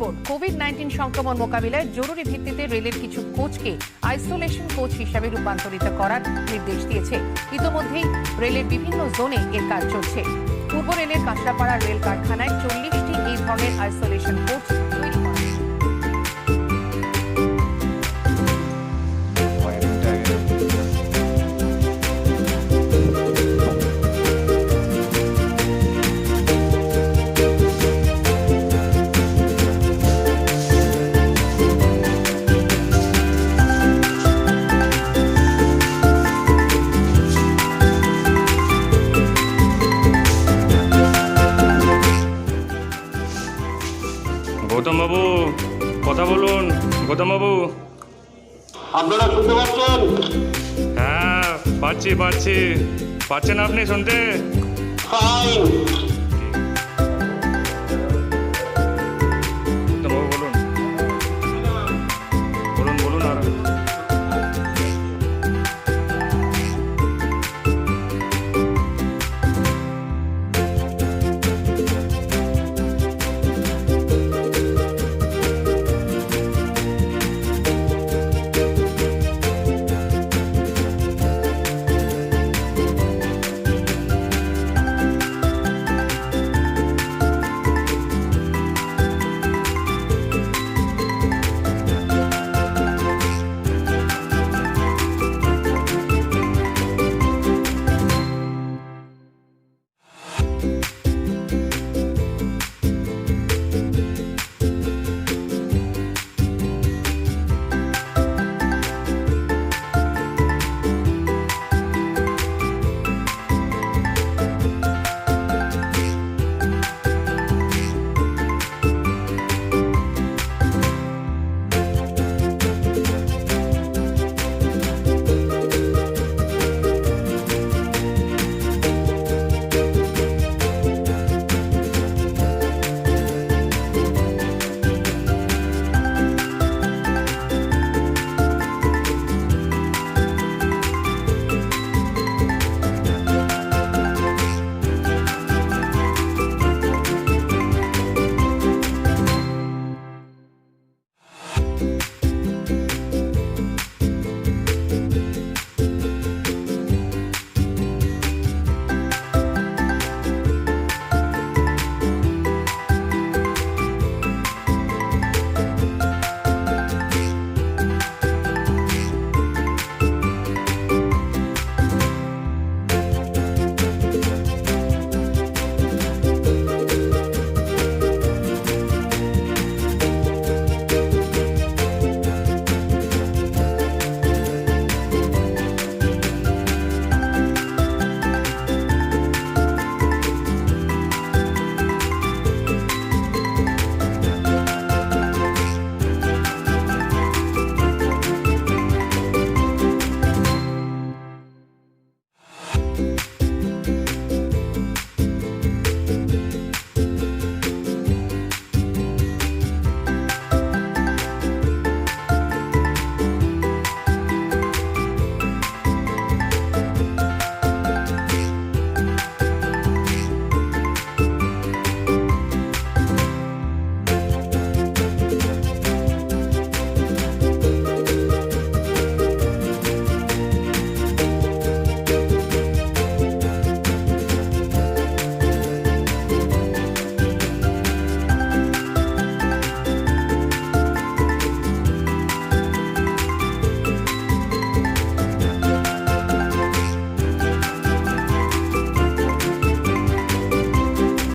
খবর, কোভিড-19 সংক্রমণ মোকাবিলায় জরুরি ভিত্তিতে রেলের কিছু কোচকে আইসোলেশন কোচ হিসাবে রূপান্তরিত করার নির্দেশ দিয়েছে। ইতিমধ্যেই রেলের বিভিন্ন জোনে এর কাজ চলছে। পূর্ব রেলের কাঁচরাপাড়া রেল কারখানায় 40টি এই ধরনের আইসোলেশন কোচ তৈরি করা হয়েছে। গৌতম বাবু, কথা বলুন। গৌতম বাবু, আপনারা শুনতে পাচ্ছেন? হ্যাঁ পাচ্ছি। পাচ্ছেন আপনি শুনতে? ফাইন।